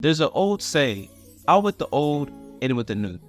There's an old saying, out with the old, in with the new.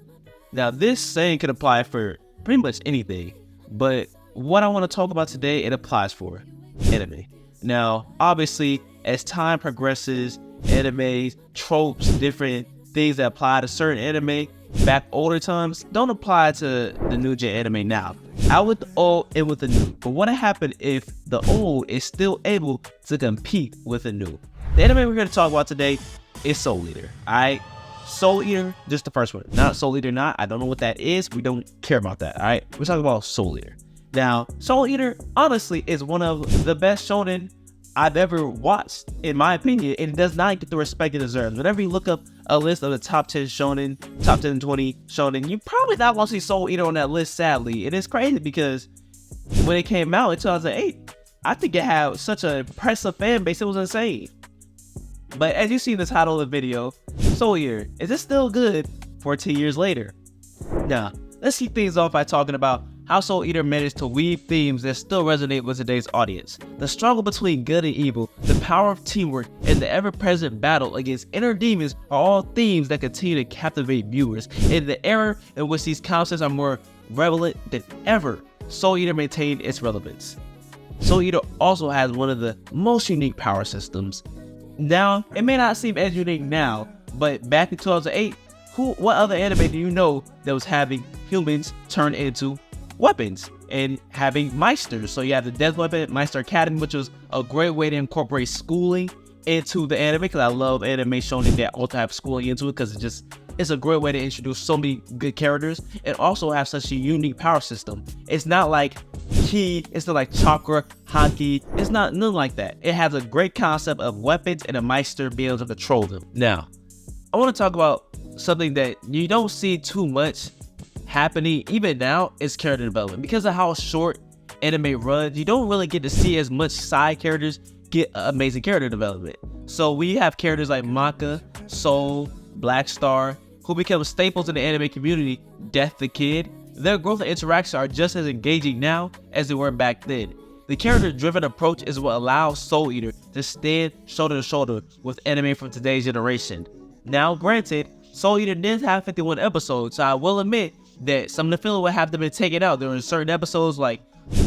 Now, this saying can apply for pretty much anything, but what I want to talk about today, it applies for anime. Now, obviously, as time progresses, anime tropes, different things that apply to certain anime back older times don't apply to the new gen anime now. Out with the old, in with the new. But what happened if the old is still able to compete with the new? The anime we're going to talk about today is Soul Eater. Alright, Soul Eater, just the first one. Not Soul Eater not. I don't know what that is. We don't care about that. Alright, we're talking about Soul Eater. Now, Soul Eater honestly is one of the best shonen I've ever watched, in my opinion, and it does not get the respect it deserves. Whenever you look up a list of the top 10 shonen, top 10 20 shonen, you probably not want to see Soul Eater on that list, sadly. It is crazy because when it came out in 2008, I think it had such an impressive fan base, it was insane. But as you see in the title of the video, Soul Eater, is it still good 14 years later? Now, let's keep things off by talking about how Soul Eater managed to weave themes that still resonate with today's audience. The struggle between good and evil, the power of teamwork, and the ever-present battle against inner demons are all themes that continue to captivate viewers. In the era in which these concepts are more relevant than ever, Soul Eater maintained its relevance. Soul Eater also has one of the most unique power systems. Now, it may not seem as unique now, but back in 2008, what other anime do you know that was having humans turn into weapons and having Meisters? So you have the Death Weapon Meister Academy, which was a great way to incorporate schooling into the anime, because I love anime shonen that also have schooling into it, because it's a great way to introduce so many good characters and also have such a unique power system. It's not like Ki, it's not like Chakra, Haki, it's not nothing like that. It has a great concept of weapons and a Meister being able to control them. Now, I want to talk about something that you don't see too much happening even now, is character development. Because of how short anime runs, you don't really get to see as much side characters get amazing character development. So we have characters like Maka, Soul, Black Star, who become staples in the anime community. Death the Kid, their growth and interaction are just as engaging now as they were back then. The character-driven approach is what allows Soul Eater to stand shoulder to shoulder with anime from today's generation. Now, granted, Soul Eater did have 51 episodes, so I will admit that some of the filler would have to be taken out. There were certain episodes like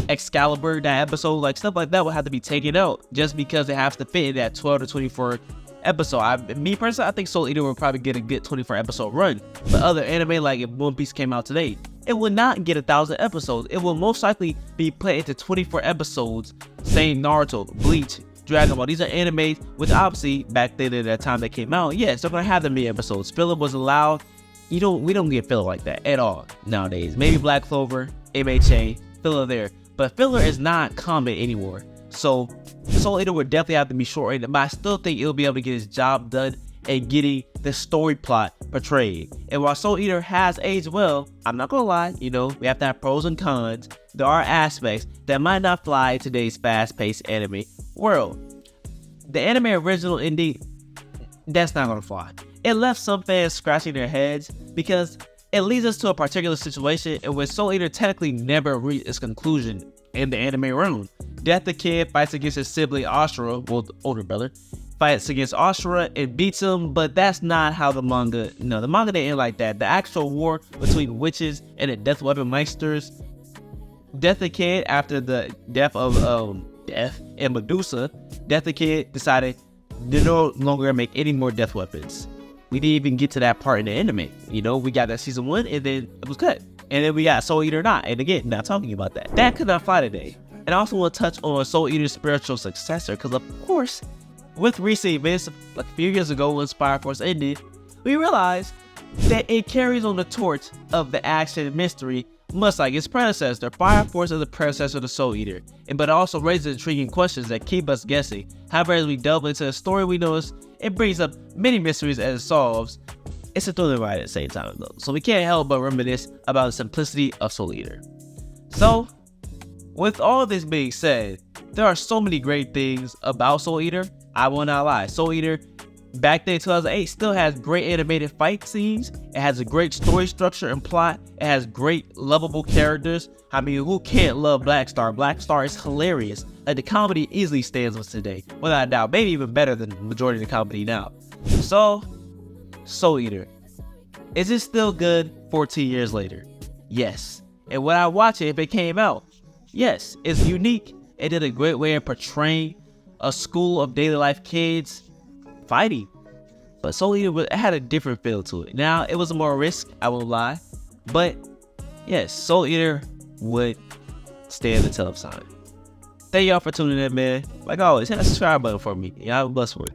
Excalibur, that episode, like stuff like that would have to be taken out just because it has to fit in that 12 to 24 episode. Me personally, I think Soul Eater would probably get a good 24 episode run. But other anime, like if One Piece came out today, it would not get 1,000 episodes. It will most likely be put into 24 episodes. Same Naruto, Bleach, Dragon Ball. These are animes which obviously back then at that time they came out, yes, they're gonna have them many episodes. Filler was allowed. We don't get filler like that at all nowadays. Maybe Black Clover, MHA, filler there, but filler is not common anymore. So Soul Eater would definitely have to be shortened, but I still think it'll be able to get its job done and getting the story plot portrayed. And while Soul Eater has aged well, I'm not gonna lie, we have to have pros and cons. There are aspects that might not fly in today's fast-paced anime world. The anime original ending, that's not gonna fly. It left some fans scratching their heads because it leads us to a particular situation in which Soul Eater technically never reached its conclusion in the anime realm. Death the Kid fights against his sibling Ashura, well, the older brother, fights against Ashura and beats him, but that's not how the manga, no, the manga didn't end like that. The actual war between witches and the Death Weapon Meisters, Death the Kid, after the death of Death and Medusa, Death the Kid decided to no longer make any more death weapons. We didn't even get to that part in the anime. We got that season 1 and then it was cut. And then we got Soul Eater not. And again, not talking about that. That could not fly today. And I also want to touch on Soul Eater's spiritual successor, because of course, with recent events, like a few years ago when Fire Force ended, we realized that it carries on the torch of the action mystery, much like its predecessor. Fire Force is the predecessor to Soul Eater, but it also raises intriguing questions that keep us guessing. However, as we delve into the story, we notice it brings up many mysteries as it solves. It's a thrilling ride at the same time though, so we can't help but reminisce about the simplicity of Soul Eater. So, with all this being said, there are so many great things about Soul Eater. I will not lie. Soul Eater, back then in 2008, still has great animated fight scenes. It has a great story structure and plot. It has great lovable characters. I mean, who can't love Black Star? Black Star is hilarious. Like, the comedy easily stands with today, without a doubt. Maybe even better than the majority of the comedy now. So, Soul Eater. Is it still good 14 years later? Yes. And would I watch it if it came out? Yes. It's unique. It did a great way of portraying a school of daily life kids fighting. But Soul Eater, it had a different feel to it. Now, it was more risk, I won't lie. But yes, Soul Eater would stay in the television. Thank y'all for tuning in, man. Like always, hit that subscribe button for me. Y'all have a blessed one.